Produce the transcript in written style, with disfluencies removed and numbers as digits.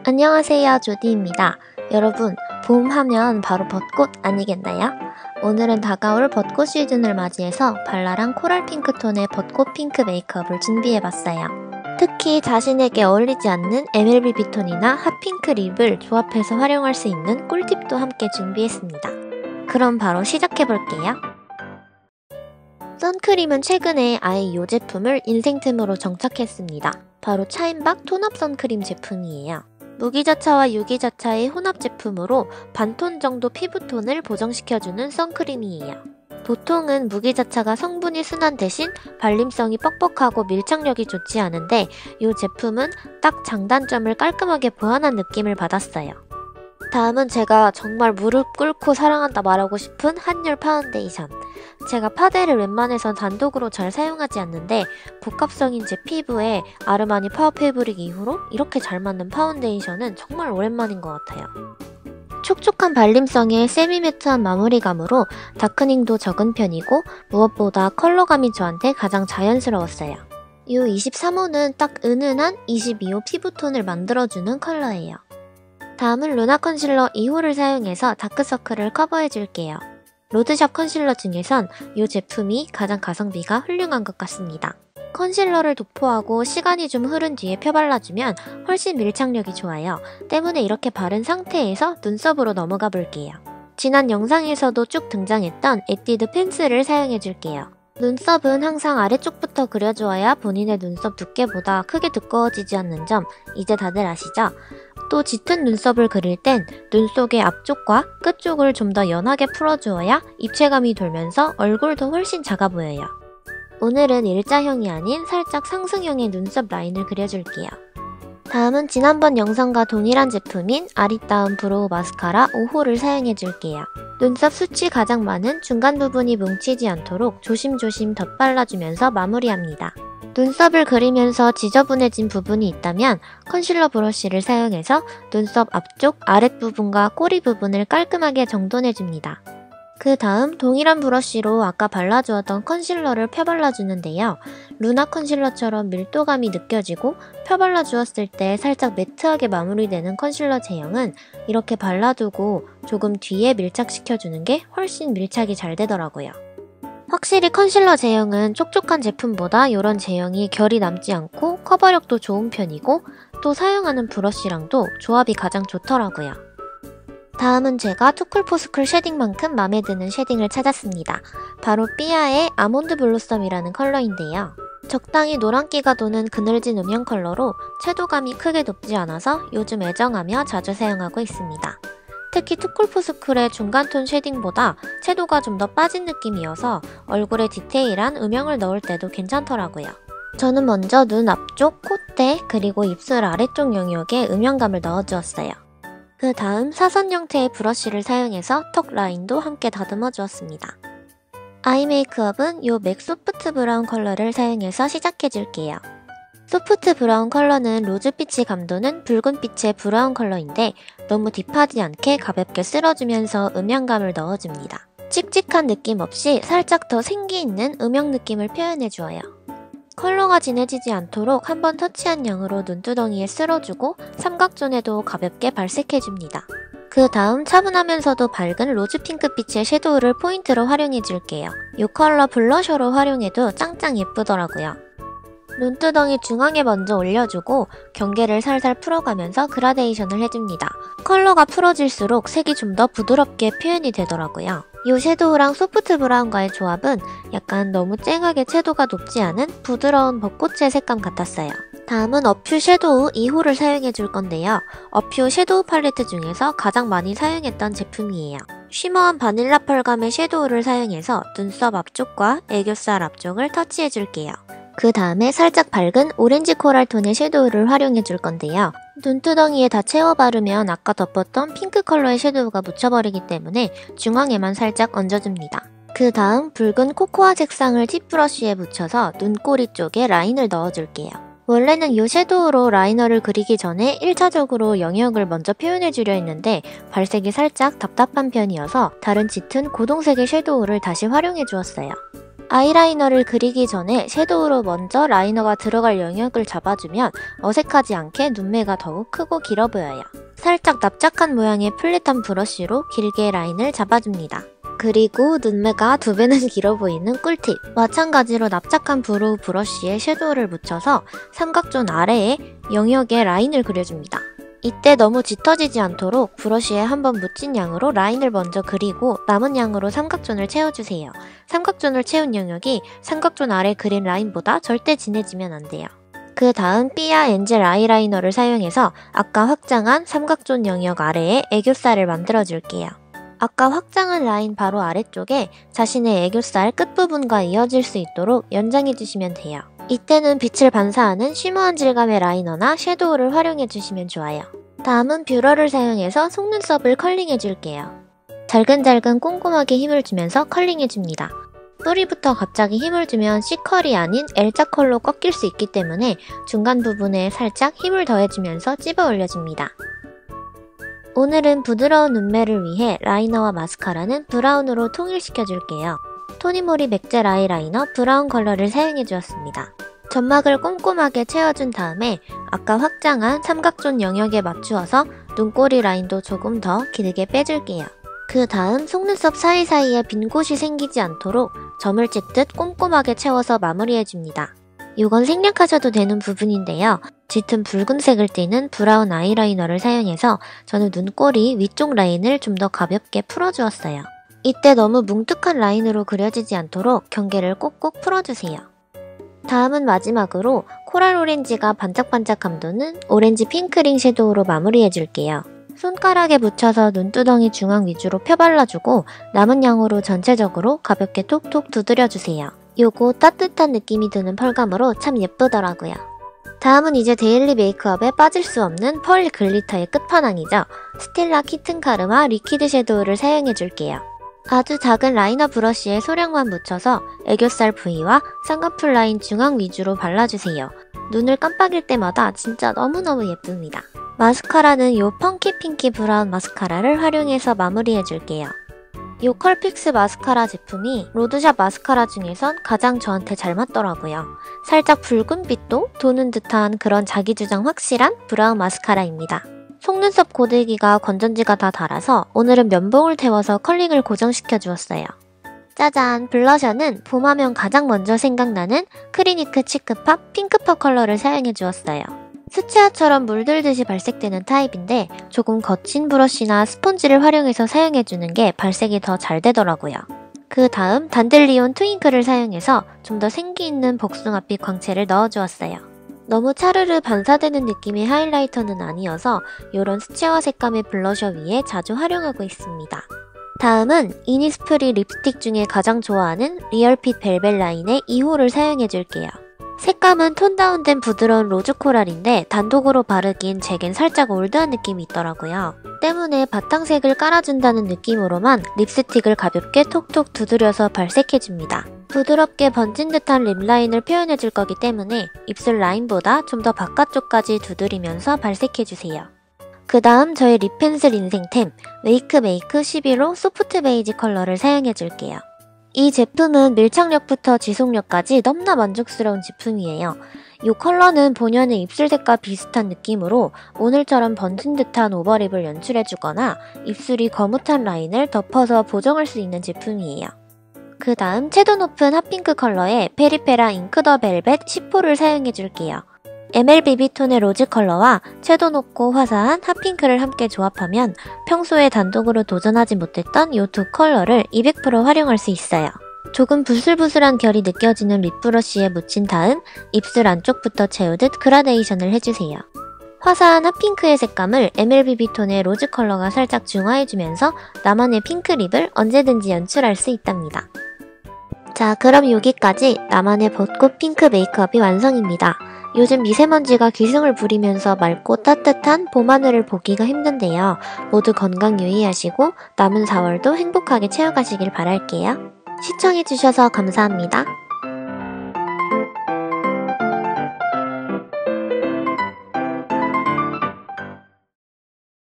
안녕하세요, 조디입니다. 여러분, 봄 하면 바로 벚꽃 아니겠나요? 오늘은 다가올 벚꽃 시즌을 맞이해서 발랄한 코랄 핑크톤의 벚꽃 핑크 메이크업을 준비해봤어요. 특히 자신에게 어울리지 않는 MLB 톤이나 핫핑크 립을 조합해서 활용할 수 있는 꿀팁도 함께 준비했습니다. 그럼 바로 시작해볼게요. 선크림은 최근에 아예 이 제품을 인생템으로 정착했습니다. 바로 차인박 톤업 선크림 제품이에요. 무기자차와 유기자차의 혼합 제품으로 반톤 정도 피부톤을 보정시켜주는 선크림이에요. 보통은 무기자차가 성분이 순한 대신 발림성이 뻑뻑하고 밀착력이 좋지 않은데 이 제품은 딱 장단점을 깔끔하게 보완한 느낌을 받았어요. 다음은 제가 정말 무릎 꿇고 사랑한다 말하고 싶은 한율 파운데이션. 제가 파데를 웬만해선 단독으로 잘 사용하지 않는데 복합성인 제 피부에 아르마니 파워 패브릭 이후로 이렇게 잘 맞는 파운데이션은 정말 오랜만인 것 같아요. 촉촉한 발림성의 세미매트한 마무리감으로 다크닝도 적은 편이고 무엇보다 컬러감이 저한테 가장 자연스러웠어요. 이 23호는 딱 은은한 22호 피부톤을 만들어주는 컬러예요. 다음은 루나 컨실러 2호를 사용해서 다크서클을 커버해줄게요. 로드샵 컨실러 중에선 이 제품이 가장 가성비가 훌륭한 것 같습니다. 컨실러를 도포하고 시간이 좀 흐른 뒤에 펴발라주면 훨씬 밀착력이 좋아요. 때문에 이렇게 바른 상태에서 눈썹으로 넘어가 볼게요. 지난 영상에서도 쭉 등장했던 에뛰드 펜슬을 사용해줄게요. 눈썹은 항상 아래쪽부터 그려주어야 본인의 눈썹 두께보다 크게 두꺼워지지 않는 점 이제 다들 아시죠? 또 짙은 눈썹을 그릴 땐 눈 속의 앞쪽과 끝쪽을 좀 더 연하게 풀어주어야 입체감이 돌면서 얼굴도 훨씬 작아 보여요. 오늘은 일자형이 아닌 살짝 상승형의 눈썹 라인을 그려줄게요. 다음은 지난번 영상과 동일한 제품인 아리따움 브로우 마스카라 5호를 사용해줄게요. 눈썹 숱이 가장 많은 중간 부분이 뭉치지 않도록 조심조심 덧발라주면서 마무리합니다. 눈썹을 그리면서 지저분해진 부분이 있다면 컨실러 브러쉬를 사용해서 눈썹 앞쪽 아랫부분과 꼬리 부분을 깔끔하게 정돈해줍니다. 그 다음 동일한 브러쉬로 아까 발라주었던 컨실러를 펴발라주는데요. 루나 컨실러처럼 밀도감이 느껴지고 펴발라주었을 때 살짝 매트하게 마무리되는 컨실러 제형은 이렇게 발라두고 조금 뒤에 밀착시켜주는 게 훨씬 밀착이 잘 되더라고요. 확실히 컨실러 제형은 촉촉한 제품보다 이런 제형이 결이 남지 않고 커버력도 좋은 편이고 또 사용하는 브러쉬랑도 조합이 가장 좋더라고요. 다음은 제가 투쿨포스쿨 쉐딩만큼 마음에 드는 쉐딩을 찾았습니다. 바로 삐아의 아몬드 블로썸이라는 컬러인데요. 적당히 노란기가 도는 그늘진 음영 컬러로 채도감이 크게 높지 않아서 요즘 애정하며 자주 사용하고 있습니다. 특히 투쿨포스쿨의 중간톤 쉐딩보다 채도가 좀 더 빠진 느낌이어서 얼굴에 디테일한 음영을 넣을 때도 괜찮더라고요. 저는 먼저 눈 앞쪽, 콧대, 그리고 입술 아래쪽 영역에 음영감을 넣어주었어요. 그 다음 사선 형태의 브러쉬를 사용해서 턱 라인도 함께 다듬어 주었습니다. 아이 메이크업은 이 맥 소프트 브라운 컬러를 사용해서 시작해줄게요. 소프트 브라운 컬러는 로즈빛이 감도는 붉은빛의 브라운 컬러인데 너무 딥하지 않게 가볍게 쓸어주면서 음영감을 넣어줍니다. 칙칙한 느낌 없이 살짝 더 생기 있는 음영 느낌을 표현해주어요. 컬러가 진해지지 않도록 한번 터치한 양으로 눈두덩이에 쓸어주고 삼각존에도 가볍게 발색해줍니다. 그 다음 차분하면서도 밝은 로즈 핑크빛의 섀도우를 포인트로 활용해줄게요. 이 컬러 블러셔로 활용해도 짱짱 예쁘더라고요. 눈두덩이 중앙에 먼저 올려주고 경계를 살살 풀어가면서 그라데이션을 해줍니다. 컬러가 풀어질수록 색이 좀 더 부드럽게 표현이 되더라고요. 이 섀도우랑 소프트 브라운과의 조합은 약간 너무 쨍하게 채도가 높지 않은 부드러운 벚꽃의 색감 같았어요. 다음은 어퓨 섀도우 2호를 사용해줄 건데요. 어퓨 섀도우 팔레트 중에서 가장 많이 사용했던 제품이에요. 쉬머한 바닐라 펄감의 섀도우를 사용해서 눈썹 앞쪽과 애교살 앞쪽을 터치해줄게요. 그 다음에 살짝 밝은 오렌지 코랄 톤의 섀도우를 활용해줄 건데요. 눈두덩이에 다 채워 바르면 아까 덮었던 핑크 컬러의 섀도우가 묻혀버리기 때문에 중앙에만 살짝 얹어줍니다. 그 다음 붉은 코코아 색상을 팁 브러쉬에 묻혀서 눈꼬리 쪽에 라인을 넣어줄게요. 원래는 이 섀도우로 라이너를 그리기 전에 1차적으로 영역을 먼저 표현해주려 했는데 발색이 살짝 답답한 편이어서 다른 짙은 고동색의 섀도우를 다시 활용해주었어요. 아이라이너를 그리기 전에 섀도우로 먼저 라이너가 들어갈 영역을 잡아주면 어색하지 않게 눈매가 더욱 크고 길어 보여요. 살짝 납작한 모양의 플랫한 브러쉬로 길게 라인을 잡아줍니다. 그리고 눈매가 2배는 길어 보이는 꿀팁! 마찬가지로 납작한 브로우 브러쉬에 섀도우를 묻혀서 삼각존 아래에 영역에 라인을 그려줍니다. 이때 너무 짙어지지 않도록 브러쉬에 한번 묻힌 양으로 라인을 먼저 그리고 남은 양으로 삼각존을 채워주세요. 삼각존을 채운 영역이 삼각존 아래 그린 라인보다 절대 진해지면 안 돼요. 그 다음 삐아 엔젤 아이라이너를 사용해서 아까 확장한 삼각존 영역 아래에 애교살을 만들어줄게요. 아까 확장한 라인 바로 아래쪽에 자신의 애교살 끝부분과 이어질 수 있도록 연장해주시면 돼요. 이때는 빛을 반사하는 쉬머한 질감의 라이너나 섀도우를 활용해주시면 좋아요. 다음은 뷰러를 사용해서 속눈썹을 컬링해줄게요. 잘근잘근 꼼꼼하게 힘을 주면서 컬링해줍니다. 뿌리부터 갑자기 힘을 주면 C컬이 아닌 L자 컬로 꺾일 수 있기 때문에 중간 부분에 살짝 힘을 더해주면서 찝어 올려줍니다. 오늘은 부드러운 눈매를 위해 라이너와 마스카라는 브라운으로 통일시켜줄게요. 토니모리 맥젤 아이라이너 브라운 컬러를 사용해주었습니다. 점막을 꼼꼼하게 채워준 다음에 아까 확장한 삼각존 영역에 맞추어서 눈꼬리 라인도 조금 더 길게 빼줄게요. 그 다음 속눈썹 사이사이에 빈 곳이 생기지 않도록 점을 찍듯 꼼꼼하게 채워서 마무리해줍니다. 이건 생략하셔도 되는 부분인데요. 짙은 붉은색을 띠는 브라운 아이라이너를 사용해서 저는 눈꼬리 위쪽 라인을 좀 더 가볍게 풀어주었어요. 이때 너무 뭉툭한 라인으로 그려지지 않도록 경계를 꼭꼭 풀어주세요. 다음은 마지막으로 코랄 오렌지가 반짝반짝감 도는 오렌지 핑크링 섀도우로 마무리해줄게요. 손가락에 묻혀서 눈두덩이 중앙 위주로 펴발라주고 남은 양으로 전체적으로 가볍게 톡톡 두드려주세요. 요거 따뜻한 느낌이 드는 펄감으로 참 예쁘더라고요. 다음은 이제 데일리 메이크업에 빠질 수 없는 펄 글리터의 끝판왕이죠. 스텔라 키튼 카르마 리퀴드 섀도우를 사용해줄게요. 아주 작은 라이너 브러쉬에 소량만 묻혀서 애교살 부위와 쌍꺼풀 라인 중앙 위주로 발라주세요. 눈을 깜빡일 때마다 진짜 너무너무 예쁩니다. 마스카라는 요 펑키 핑키 브라운 마스카라를 활용해서 마무리해줄게요. 요 컬픽스 마스카라 제품이 로드샵 마스카라 중에선 가장 저한테 잘 맞더라고요. 살짝 붉은빛도 도는 듯한 그런 자기주장 확실한 브라운 마스카라입니다. 속눈썹 고데기가 건전지가 다 닳아서 오늘은 면봉을 태워서 컬링을 고정시켜 주었어요. 짜잔! 블러셔는 봄하면 가장 먼저 생각나는 크리니크 치크팝 핑크팝 컬러를 사용해 주었어요. 수채화처럼 물들듯이 발색되는 타입인데 조금 거친 브러쉬나 스펀지를 활용해서 사용해주는 게 발색이 더 잘 되더라고요. 그 다음 단델리온 트윙클을 사용해서 좀 더 생기 있는 복숭아빛 광채를 넣어주었어요. 너무 차르르 반사되는 느낌의 하이라이터는 아니어서 이런 수채화 색감의 블러셔 위에 자주 활용하고 있습니다. 다음은 이니스프리 립스틱 중에 가장 좋아하는 리얼핏 벨벳 라인의 2호를 사용해줄게요. 색감은 톤 다운된 부드러운 로즈 코랄인데 단독으로 바르긴 제겐 살짝 올드한 느낌이 있더라고요. 때문에 바탕색을 깔아준다는 느낌으로만 립스틱을 가볍게 톡톡 두드려서 발색해줍니다. 부드럽게 번진 듯한 립라인을 표현해줄 거기 때문에 입술 라인보다 좀 더 바깥쪽까지 두드리면서 발색해주세요. 그 다음 저의 립펜슬 인생템 웨이크메이크 11호 소프트 베이지 컬러를 사용해줄게요. 이 제품은 밀착력부터 지속력까지 너무나 만족스러운 제품이에요. 이 컬러는 본연의 입술색과 비슷한 느낌으로 오늘처럼 번진 듯한 오버립을 연출해주거나 입술이 거뭇한 라인을 덮어서 보정할 수 있는 제품이에요. 그 다음 채도 높은 핫핑크 컬러의 페리페라 잉크 더 벨벳 10호를 사용해줄게요. MLBB 톤의 로즈 컬러와 채도 높고 화사한 핫핑크를 함께 조합하면 평소에 단독으로 도전하지 못했던 이 두 컬러를 200% 활용할 수 있어요. 조금 부슬부슬한 결이 느껴지는 립브러쉬에 묻힌 다음 입술 안쪽부터 채우듯 그라데이션을 해주세요. 화사한 핫핑크의 색감을 MLBB 톤의 로즈 컬러가 살짝 중화해주면서 나만의 핑크 립을 언제든지 연출할 수 있답니다. 자, 그럼 여기까지 나만의 벚꽃 핑크 메이크업이 완성입니다. 요즘 미세먼지가 기승을 부리면서 맑고 따뜻한 봄하늘을 보기가 힘든데요. 모두 건강 유의하시고 남은 4월도 행복하게 채워가시길 바랄게요. 시청해주셔서 감사합니다.